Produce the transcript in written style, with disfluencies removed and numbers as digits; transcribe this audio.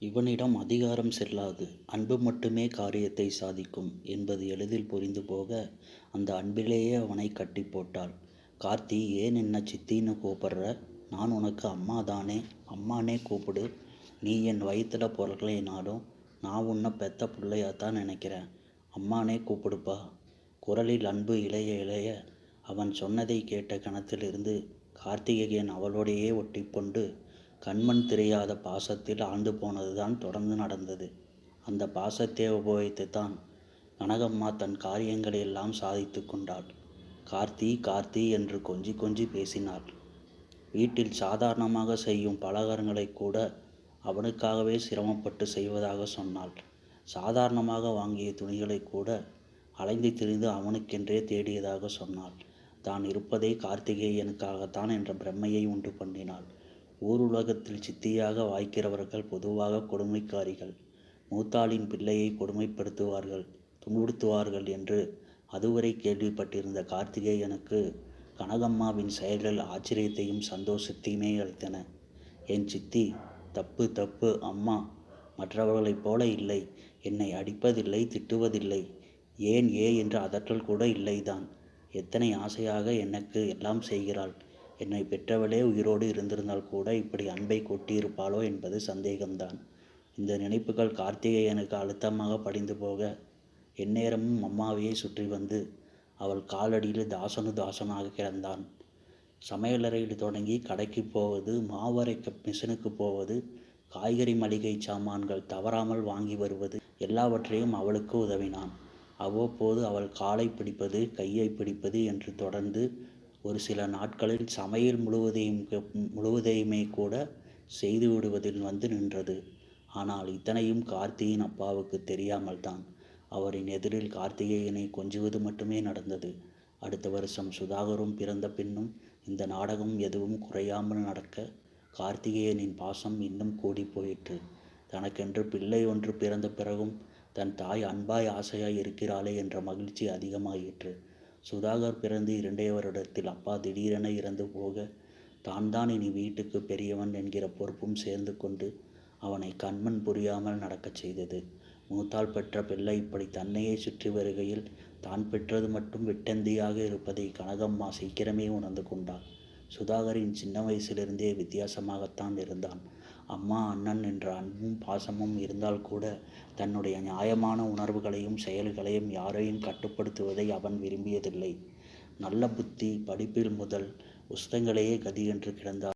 இவனிடம் அதிகாரம் செல்லாது, அன்பு மட்டுமே காரியத்தை சாதிக்கும் என்பது எளிதில் புரிந்து போக, அந்த அன்பிலேயே அவனை கட்டி போட்டாள். கார்த்தி, ஏன் என்ன சித்தின்னு கூப்பிடுற? நான் உனக்கு அம்மா தானே. அம்மானே கூப்பிடு. நீ என் வயிற்றுல பொருளைனாலும் நான் உன்னை பெத்த பிள்ளையாத்தான் நினைக்கிறேன். அம்மானே கூப்பிடுப்பா. குரலில் அன்பு இளைய இளைய அவன் சொன்னதை கேட்ட கணத்திலிருந்து கார்த்திகேயன் அவளோடையே ஒட்டிக்கொண்டு கண்மண் தெரியாத பாசத்தில் ஆழ்ந்து போனதுதான் தொடர்ந்து நடந்தது. அந்த பாசத்தை உபயோகித்துத்தான் கனகம்மா தன் காரியங்களை எல்லாம் சாதித்து கொண்டாள். கார்த்தி கார்த்தி என்று கொஞ்சி கொஞ்சி பேசினாள். வீட்டில் சாதாரணமாக செய்யும் பலகாரங்களை கூட அவனுக்காகவே சிரமப்பட்டு செய்வதாக சொன்னாள். சாதாரணமாக வாங்கிய துணிகளை கூட அலைந்து திரிந்து அவனுக்கென்றே தேடியதாக சொன்னாள். தான் இருப்பதே கார்த்திகேயனுக்காகத்தான் என்ற பிரமையை உண்டு பண்ணினாள். ஊர் உலகத்தில் சித்தியாக வாய்க்கிறவர்கள் பொதுவாக கொடுமைக்காரிகள். மூத்தாளின் பிள்ளையை கொடுமைப்படுத்துவார்கள், துன்புறுத்துவார்கள் என்று அதுவரை கேள்விப்பட்டிருந்த கார்த்திகேயனுக்கு கனகம்மாவின் செயல்கள் ஆச்சரியத்தையும் சந்தோஷத்தையுமே அளித்தன. என் சித்தி தப்பு தப்பு அம்மா, மற்றவர்களைப் போல இல்லை. என்னை அடிப்பதில்லை, திட்டுவதில்லை. ஏன் என்று அதற்றல் கூட இல்லைதான். எத்தனை ஆசையாக எனக்கு எல்லாம் செய்கிறாள். என்னை பெற்றவளே உயிரோடு இருந்திருந்தால் கூட இப்படி அன்பை கொட்டியிருப்பாளோ என்பது சந்தேகம்தான். இந்த நினைப்புகள் கார்த்திகேயனுக்கு அழுத்தமாக படிந்து போக, எந்நேரமும் அம்மாவையே சுற்றி வந்து அவள் காலடியில் தாசனாக கிடந்தான். சமையலறையில் தொடங்கி கடைக்கு போவது, மாவரைக்க மிஷனுக்கு போவது, காய்கறி மளிகை சாமான்கள் தவறாமல் வாங்கி வருவது, எல்லாவற்றையும் அவளுக்கு உதவினான். அவ்வப்போது அவள் காலை பிடிப்பது, கையை பிடிப்பது என்று தொடர்ந்து ஒரு சில நாட்களில் சமையல் முழுவதையுமே கூட செய்து விடுவதில் வந்து நின்றது. ஆனால் இத்தனையும் கார்த்தியின் அப்பாவுக்கு தெரியாமல் தான். அவரின் எதிரில் கார்த்திகேயனை கொஞ்சுவது மட்டுமே நடந்தது. அடுத்த வருஷம் சுதாகரும் பிறந்த பின்னும் இந்த நாடகம் எதுவும் குறையாமல் நடக்க கார்த்திகேயனின் பாசம் இன்னும் கூடி போயிற்று. தனக்கென்று பிள்ளை ஒன்று பிறந்த பிறகும் தன் தாய் அன்பாய் ஆசையாய் இருக்கிறாளே என்ற மகிழ்ச்சி அதிகமாயிற்று. சுதாகர் பிறந்து 2 வருடத்தில் அப்பா திடீரென இறந்து போக, தான் இனி வீட்டுக்கு பெரியவன் என்கிற பொறுப்பும் சேர்ந்து கொண்டு அவனை கண்மண் புரியாமல் நடக்கச் செய்தது. மூத்தாள் பெற்ற பிள்ளை இப்படி தன்னையே சுற்றி வருகையில் தான் பெற்றது மட்டும் விட்டந்தியாக இருப்பதை கனகம்மா சீக்கிரமே உணர்ந்து கொண்டாள். சுதாகரின் சின்ன வயசிலிருந்தே வித்தியாசமாகத்தான் இருந்தான். அம்மா அண்ணன் என்ற அன்பும் பாசமும் இருந்தால் கூட தன்னுடைய நியாயமான உணர்வுகளையும் செயல்களையும் யாரையும் கட்டுப்படுத்துவதை அவன் விரும்பியதில்லை. நல்ல புத்தி, படிப்பில் முதல் புஸ்தகங்களே கதி என்று கிடந்தார்.